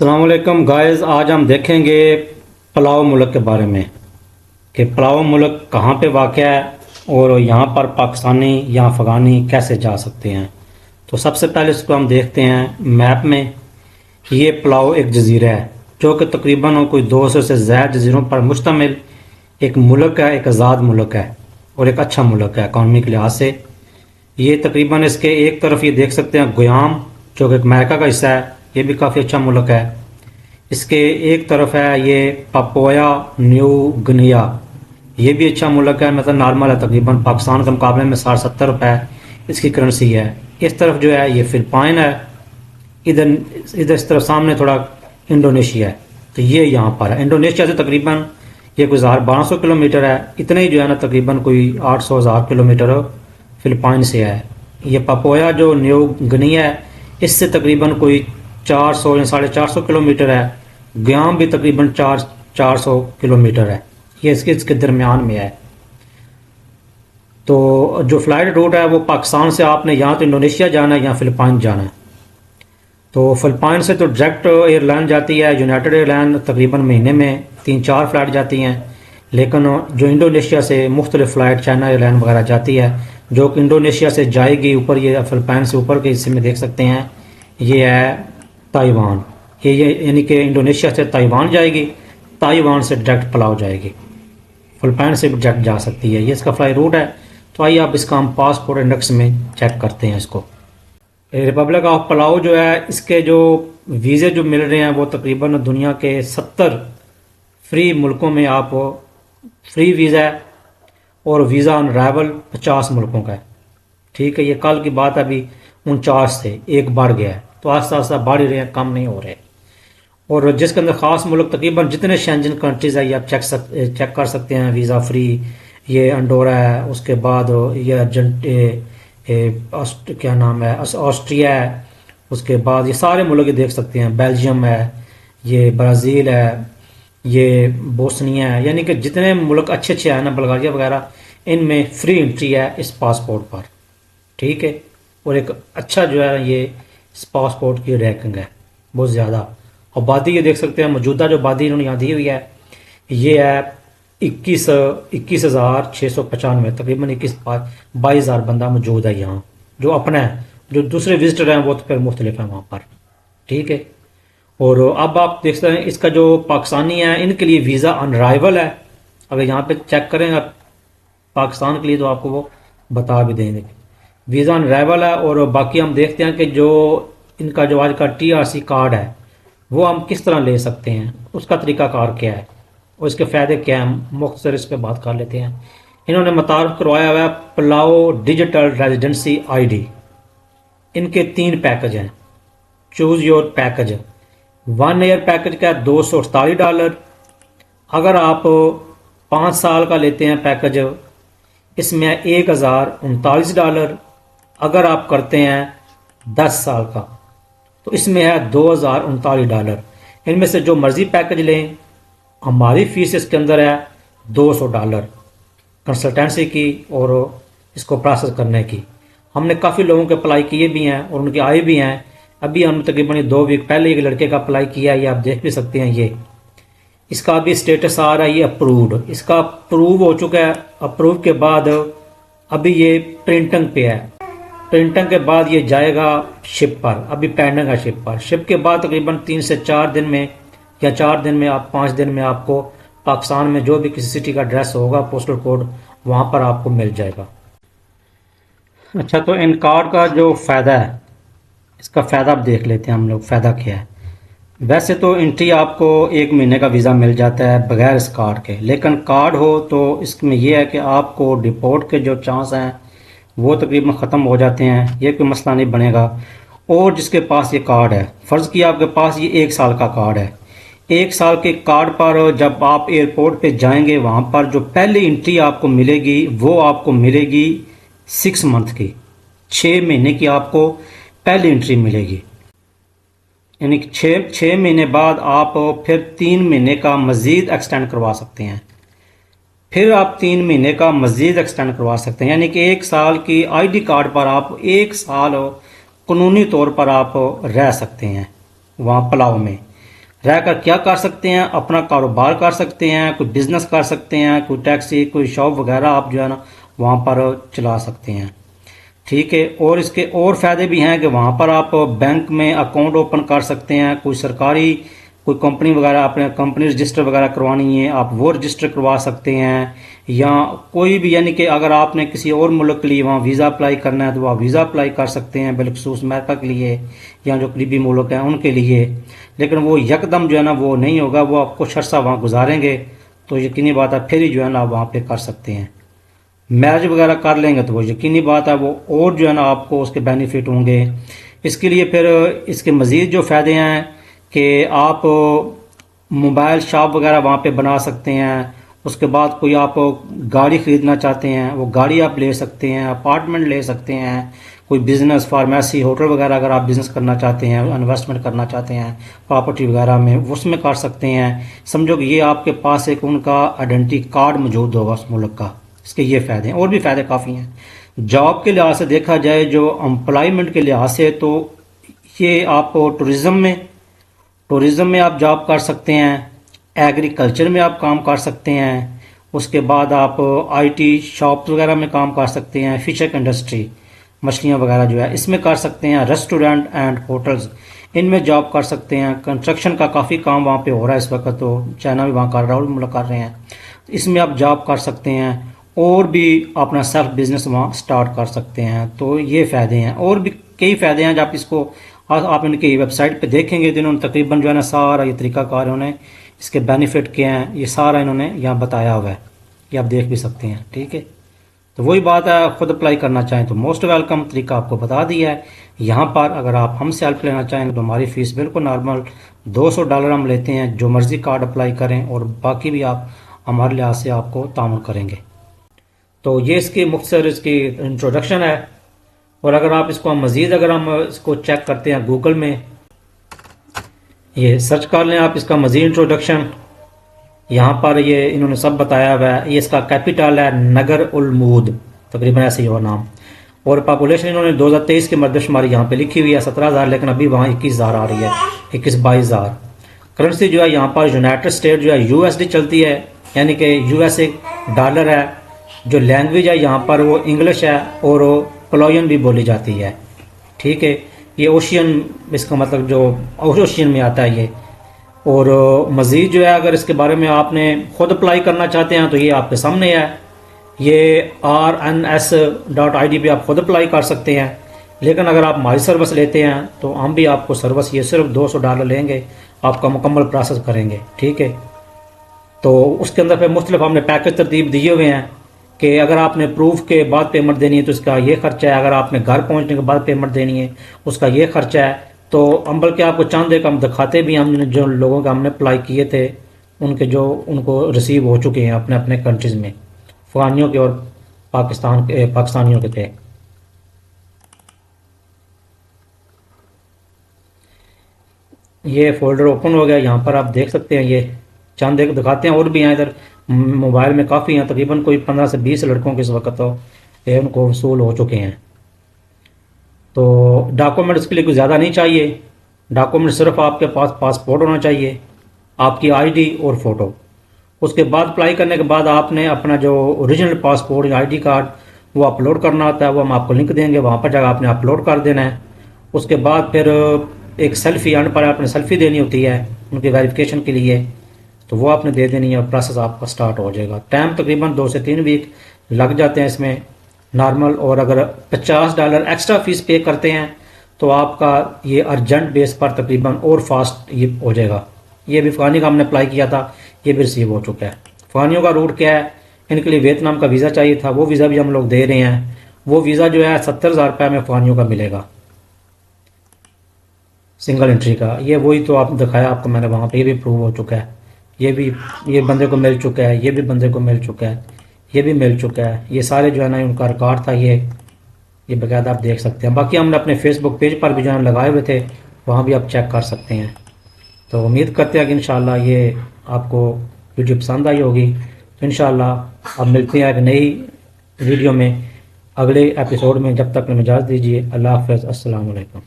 السلام علیکم گائز، آج ہم دیکھیں گے پلاؤ ملک کے بارے میں کہ پلاؤ ملک کہاں پہ واقع ہے اور یہاں پر پاکستانی یا افغانی کیسے جا سکتے ہیں۔ تو سب سے پہلے اس کو ہم دیکھتے ہیں میپ میں۔ یہ پلاؤ ایک جزیرہ ہے جو کہ تقریباً کوئی 200 سے زائد جزیروں پر مشتمل ایک ملک ہے، ایک آزاد ملک ہے اور ایک اچھا ملک ہے اکانومی کے لحاظ سے۔ یہ تقریباً اس کے ایک طرف یہ دیکھ سکتے ہیں گیام جو کہ امریکہ کا حصہ ہے، یہ بھی کافی اچھا ملک ہے۔ اس کے ایک طرف ہے یہ پاپویا نیو گنیا، یہ بھی اچھا ملک ہے، مطلب نارمل ہے، تقریباً پاکستان کے مقابلے میں 60-70 روپے اس کی کرنسی ہے۔ اس طرف جو ہے یہ فلپائن ہے، ادھر اس طرف سامنے تھوڑا انڈونیشیا ہے، تو یہ یہاں پر ہے۔ انڈونیشیا سے تقریباً یہ کوئی 1200 کلومیٹر ہے، اتنے ہی جو ہے نا تقریباً کوئی 800-1000 کلومیٹر فلپائن سے ہے۔ یہ پاپویا جو نیو گنیا ہے اس سے تقریباً کوئی 400 یا 450 کلومیٹر ہے۔ گیام بھی تقریباً 400 کلومیٹر ہے، یہ اس کے درمیان میں ہے۔ تو جو فلائٹ روٹ ہے وہ پاکستان سے آپ نے یہاں تو انڈونیشیا جانا ہے یا فلپائن جانا ہے۔ تو فلپائن سے تو ڈائریکٹ ایئر لائن جاتی ہے یونائٹڈ ایئر لائن، تقریباً مہینے میں 3-4 فلائٹ جاتی ہیں، لیکن جو انڈونیشیا سے مختلف فلائٹ چائنا ایئر لائن وغیرہ جاتی ہے جو کہ انڈونیشیا سے جائے گی اوپر، یہ فلپائن سے اوپر کے حصے میں دیکھ سکتے ہیں یہ ہے تائیوان، یہ یعنی کہ انڈونیشیا سے تائیوان جائے گی، تائیوان سے ڈائریکٹ پلاؤ جائے گی، فلپائن سے بھی ڈائریکٹ جا سکتی ہے، یہ اس کا فلائی روٹ ہے۔ تو آئیے آپ اس کا ہم پاسپورٹ انڈیکس میں چیک کرتے ہیں اس کو۔ ریپبلک آف پلاؤ جو ہے اس کے جو ویزے جو مل رہے ہیں وہ تقریباً دنیا کے 70 فری ملکوں میں آپ فری ویزا ہے، اور ویزا آن رائیول 50 ملکوں کا ہے۔ ٹھیک ہے، یہ کل کی بات ابھی 49 سے ایک بڑھ گیا ہے، تو آہستہ آہستہ بڑھ ہی رہے ہیں، کم نہیں ہو رہے۔ اور جس کے اندر خاص ملک تقریباً جتنے شینجن کنٹریز ہے یہ آپ چیک کر سکتے ہیں، ویزا فری یہ انڈورا ہے، اس کے بعد یہ کیا نام ہے آسٹریا ہے، اس کے بعد یہ سارے ملک یہ دیکھ سکتے ہیں، بیلجیم ہے، یہ برازیل ہے، یہ بوسنیا ہے، یعنی کہ جتنے ملک اچھے اچھے ہیں نا، بلغاریہ وغیرہ، ان میں فری انٹری ہے اس پاسپورٹ پر۔ ٹھیک ہے، اور ایک اچھا جو ہے یہ اس پاسپورٹ کی رینکنگ ہے بہت زیادہ۔ آبادی یہ دیکھ سکتے ہیں، موجودہ جو آبادی انہوں نے یہاں دی ہوئی ہے یہ ہے 21,695، تقریباً 22,000 بندہ موجود ہے یہاں جو اپنا ہے، جو دوسرے وزٹر ہیں وہ تو پھر مختلف ہیں وہاں پر۔ ٹھیک ہے، اور اب آپ دیکھ سکتے ہیں اس کا جو پاکستانی ہے ان کے لیے ویزا آن رائیول ہے، اگر یہاں پہ چیک کریں آپ پاکستان کے لیے تو آپ کو وہ بتا بھی دیں گے ویزا آن رائیول ہے۔ اور باقی ہم دیکھتے ہیں کہ جو ان کا جو آج کا TRC کارڈ ہے وہ ہم کس طرح لے سکتے ہیں، اس کا طریقہ کار کیا ہے اور اس کے فائدے کیا ہیں، مختصر اس پہ بات کر لیتے ہیں۔ انہوں نے متعارف کروایا ہوا ہے پلاؤ ڈیجیٹل ریزیڈنسی ID۔ ان کے 3 پیکج ہیں، choose your package. 1 year package کا $248، اگر آپ 5 سال کا لیتے ہیں پیکج اس میں $1,039، اگر آپ کرتے ہیں 10 سال کا تو اس میں ہے $2,039۔ ان میں سے جو مرضی پیکج لیں، ہماری فیس اس کے اندر ہے $200 کنسلٹنسی کی اور اس کو پروسیس کرنے کی۔ ہم نے کافی لوگوں کے اپلائی کیے بھی ہیں اور ان کے آئے بھی ہیں، ابھی ہم تقریباً 2 ویک پہلے ایک لڑکے کا اپلائی کیا ہے، یہ آپ دیکھ بھی سکتے ہیں، یہ اس کا بھی سٹیٹس آ رہا ہے، یہ اپرووڈ، اس کا اپروو ہو چکا ہے۔ اپروو کے بعد ابھی یہ پرنٹنگ پہ ہے، پرنٹنگ کے بعد یہ جائے گا شپ پر، ابھی پینڈنگ ہے شپ پر۔ شپ کے بعد تقریباً 3 سے 4 دن میں یا 4 دن میں 5 دن میں آپ کو پاکستان میں جو بھی کسی سٹی کا ایڈریس ہوگا پوسٹل کوڈ وہاں پر آپ کو مل جائے گا۔ اچھا، تو ان کارڈ کا جو فائدہ ہے اس کا فائدہ اب دیکھ لیتے ہیں ہم لوگ، فائدہ کیا ہے۔ ویسے تو انٹری آپ کو 1 مہینے کا ویزا مل جاتا ہے بغیر اس کارڈ کے، لیکن کارڈ ہو تو اس میں یہ ہے کہ آپ کو ڈپورٹ کے جو چانس ہیں وہ تقریباً ختم ہو جاتے ہیں، یہ کوئی مسئلہ نہیں بنے گا۔ اور جس کے پاس یہ کارڈ ہے، فرض کیا آپ کے پاس یہ 1 سال کا کارڈ ہے، 1 سال کے کارڈ پر جب آپ ایئرپورٹ پہ جائیں گے وہاں پر جو پہلی انٹری آپ کو ملے گی وہ آپ کو ملے گی 6 منتھ کی، 6 مہینے کی آپ کو پہلی انٹری ملے گی، یعنی کہ 6 مہینے بعد آپ پھر 3 مہینے کا مزید ایکسٹینڈ کروا سکتے ہیں، پھر آپ 3 مہینے کا مزید ایکسٹینڈ کروا سکتے ہیں، یعنی کہ 1 سال کی ID کارڈ پر آپ 1 سال قانونی طور پر آپ رہ سکتے ہیں وہاں پلاؤ میں۔ رہ کر کیا کر سکتے ہیں؟ اپنا کاروبار کر سکتے ہیں، کوئی بزنس کر سکتے ہیں، کوئی ٹیکسی، کوئی شاپ وغیرہ آپ جو ہے نا وہاں پر چلا سکتے ہیں، ٹھیک ہے۔ اور اس کے اور فائدے بھی ہیں کہ وہاں پر آپ بینک میں اکاؤنٹ اوپن کر سکتے ہیں، کوئی سرکاری کوئی کمپنی وغیرہ آپ نے کمپنی رجسٹر وغیرہ کروانی ہے آپ وہ رجسٹر کروا سکتے ہیں، یا کوئی بھی یعنی کہ اگر آپ نے کسی اور ملک کے لیے وہاں ویزا اپلائی کرنا ہے تو آپ ویزا اپلائی کر سکتے ہیں، بالخصوص امریکہ کے لیے یا جو قریبی ملک ہیں ان کے لیے۔ لیکن وہ یکدم جو ہے نا وہ نہیں ہوگا، وہ آپ کچھ عرصہ وہاں گزاریں گے تو یقینی بات ہے پھر ہی جو ہے نا آپ وہاں پہ کر سکتے ہیں۔ میرج وغیرہ کر لیں گے تو وہ یقینی بات ہے وہ اور جو ہے نا آپ کو اس کے بینیفٹ ہوں گے۔ اس کے لیے پھر اس کے مزید جو فائدے ہیں کہ آپ موبائل شاپ وغیرہ وہاں پہ بنا سکتے ہیں، اس کے بعد کوئی آپ گاڑی خریدنا چاہتے ہیں وہ گاڑی آپ لے سکتے ہیں، اپارٹمنٹ لے سکتے ہیں، کوئی بزنس فارمیسی ہوٹل وغیرہ اگر آپ بزنس کرنا چاہتے ہیں، انویسٹمنٹ کرنا چاہتے ہیں پراپرٹی وغیرہ میں اس میں کر سکتے ہیں۔ سمجھو کہ یہ آپ کے پاس ایک ان کا آئیڈینٹی کارڈ موجود ہوگا اس ملک کا۔ اس کے یہ فائدے ہیں، اور بھی فائدے کافی ہیں۔ جاب کے لحاظ سے دیکھا جائے جو امپلائمنٹ کے لحاظ سے تو یہ آپ ٹورزم میں آپ جاب کر سکتے ہیں، ایگریکلچر میں آپ کام کر سکتے ہیں، اس کے بعد آپ آئی ٹی شاپس وغیرہ میں کام کر سکتے ہیں، فشنگ انڈسٹری مچھلیاں وغیرہ جو ہے اس میں کر سکتے ہیں، ریسٹورینٹ اینڈ ہوٹلز ان میں جاب کر سکتے ہیں۔ کنسٹرکشن کا کافی کام وہاں پہ ہو رہا ہے اس وقت، تو چائنا بھی وہاں کر رہا ہے اور ملک کر رہے ہیں، اس میں آپ جاب کر سکتے ہیں، اور بھی اپنا سیلف بزنس وہاں سٹارٹ کر سکتے ہیں۔ تو یہ فائدے ہیں، اور بھی کئی فائدے ہیں جب اس کو آپ ان کی ویب سائٹ پہ دیکھیں گے تو انہوں نے تقریباً جو ہے نا سارا یہ طریقہ کار انہوں نے اس کے بینیفٹ کیا ہیں یہ سارا انہوں نے یہاں بتایا ہوا ہے، یہ آپ دیکھ بھی سکتے ہیں، ٹھیک ہے۔ تو وہی بات ہے، خود اپلائی کرنا چاہیں تو موسٹ ویلکم، طریقہ آپ کو بتا دیا ہے یہاں پر۔ اگر آپ ہم سے ہیلپ لینا چاہیں تو ہماری فیس بالکل نارمل $200 ہم لیتے ہیں، جو مرضی کارڈ اپلائی کریں اور باقی بھی آپ ہمارے لحاظ سے آپ کو تعاون کریں گے۔ تو یہ اس کی مختصر اس کی انٹروڈکشن ہے، اور اگر آپ اس کو مزید اگر ہم اس کو چیک کرتے ہیں گوگل میں، یہ سرچ کر لیں آپ اس کا مزید انٹروڈکشن، یہاں پر یہ انہوں نے سب بتایا ہوا ہے۔ یہ اس کا کیپٹل ہے نگر المود، تقریباً ایسے ہی ہوا نام، اور پاپولیشن انہوں نے 2023 کی مردم شماری یہاں پہ لکھی ہوئی ہے 17,000، لیکن ابھی وہاں 21,000 آ رہی ہے، 22,000۔ کرنسی جو ہے یہاں پر یونائٹڈ اسٹیٹ جو ہے USD چلتی ہے، یعنی کہ USA ڈالر ہے۔ جو لینگویج ہے یہاں پر وہ انگلش ہے، اور پلوین بھی بولی جاتی ہے، ٹھیک ہے۔ یہ اوشین، اس کا مطلب جو اوشین میں آتا ہے یہ۔ اور مزید جو ہے اگر اس کے بارے میں آپ نے خود اپلائی کرنا چاہتے ہیں تو یہ آپ کے سامنے ہے، یہ RNS.ID پہ آپ خود اپلائی کر سکتے ہیں، لیکن اگر آپ ہماری سروس لیتے ہیں تو ہم بھی آپ کو سروس یہ صرف $200 لیں گے، آپ کا مکمل پروسیس کریں گے، ٹھیک ہے۔ تو اس کے اندر پہ مختلف ہم نے پیکج ترتیب دیے ہوئے ہیں کہ اگر آپ نے پروف کے بعد پیمنٹ دینی ہے تو اس کا یہ خرچہ ہے، اگر آپ نے گھر پہنچنے کے بعد پیمنٹ دینی ہے اس کا یہ خرچہ ہے۔ تو ہم بلکہ آپ کو چاند ایک ہم دکھاتے بھی، ہم نے جو لوگوں کا ہم نے اپلائی کیے تھے ان کے جو ان کو ریسیو ہو چکے ہیں اپنے اپنے کنٹریز میں، افغانیوں کے اور پاکستانیوں کے تھے۔ یہ فولڈر اوپن ہو گیا، یہاں پر آپ دیکھ سکتے ہیں، یہ چند ایک دکھاتے ہیں، اور بھی ہیں ادھر موبائل میں کافی ہیں، تقریباً کوئی 15 سے 20 لڑکوں کے اس وقت تو ان کو وصول ہو چکے ہیں۔ تو ڈاکومنٹس کے لیے کوئی زیادہ نہیں چاہیے، ڈاکومنٹ صرف آپ کے پاس پاسپورٹ ہونا چاہیے، آپ کی ID اور فوٹو۔ اس کے بعد اپلائی کرنے کے بعد آپ نے اپنا جو اوریجنل پاسپورٹ یا ID کارڈ وہ اپلوڈ کرنا ہوتا ہے، وہ ہم آپ کو لنک دیں گے، وہاں پر جا کے آپ نے اپلوڈ کر دینا ہے۔ اس کے بعد پھر ایک سیلفی اینڈ پر آپ نے سیلفی دینی ہوتی ہے ان کی ویریفیکیشن کے لیے، تو وہ آپ نے دے دینی ہے، اور پروسیس آپ کا سٹارٹ ہو جائے گا۔ ٹائم تقریباً 2 سے 3 ویک لگ جاتے ہیں اس میں نارمل، اور اگر $50 ایکسٹرا فیس پے کرتے ہیں تو آپ کا یہ ارجنٹ بیس پر تقریباً اور فاسٹ یہ ہو جائے گا۔ یہ بھی افغانی کا ہم نے اپلائی کیا تھا، یہ بھی ریسیو ہو چکا ہے۔ افغانیوں کا روٹ کیا ہے، ان کے لیے ویتنام کا ویزا چاہیے تھا، وہ ویزا بھی ہم لوگ دے رہے ہیں، وہ ویزا جو ہے $70,000 میں افغانیوں کا ملے گا، سنگل انٹری کا۔ یہ وہی تو آپ دکھایا آپ کو میں نے وہاں پہ، یہ بھی پروو ہو چکا ہے، یہ بندے کو مل چکا ہے، یہ بھی بندے کو مل چکا ہے، یہ بھی مل چکا ہے۔ یہ سارے جو ہے نا ان کا ریکارڈ تھا، یہ باقاعدہ آپ دیکھ سکتے ہیں۔ باقی ہم نے اپنے فیس بک پیج پر بھی جو ہے لگائے ہوئے تھے، وہاں بھی آپ چیک کر سکتے ہیں۔ تو امید کرتے ہیں کہ انشاءاللہ یہ آپ کو ویڈیو پسند آئی ہوگی۔ تو انشاءاللہ اب ملتے ہیں ایک نئی ویڈیو میں اگلے ایپیسوڈ میں، جب تک ہمیں اجازت دیجیے، اللہ حافظ، السلام علیکم۔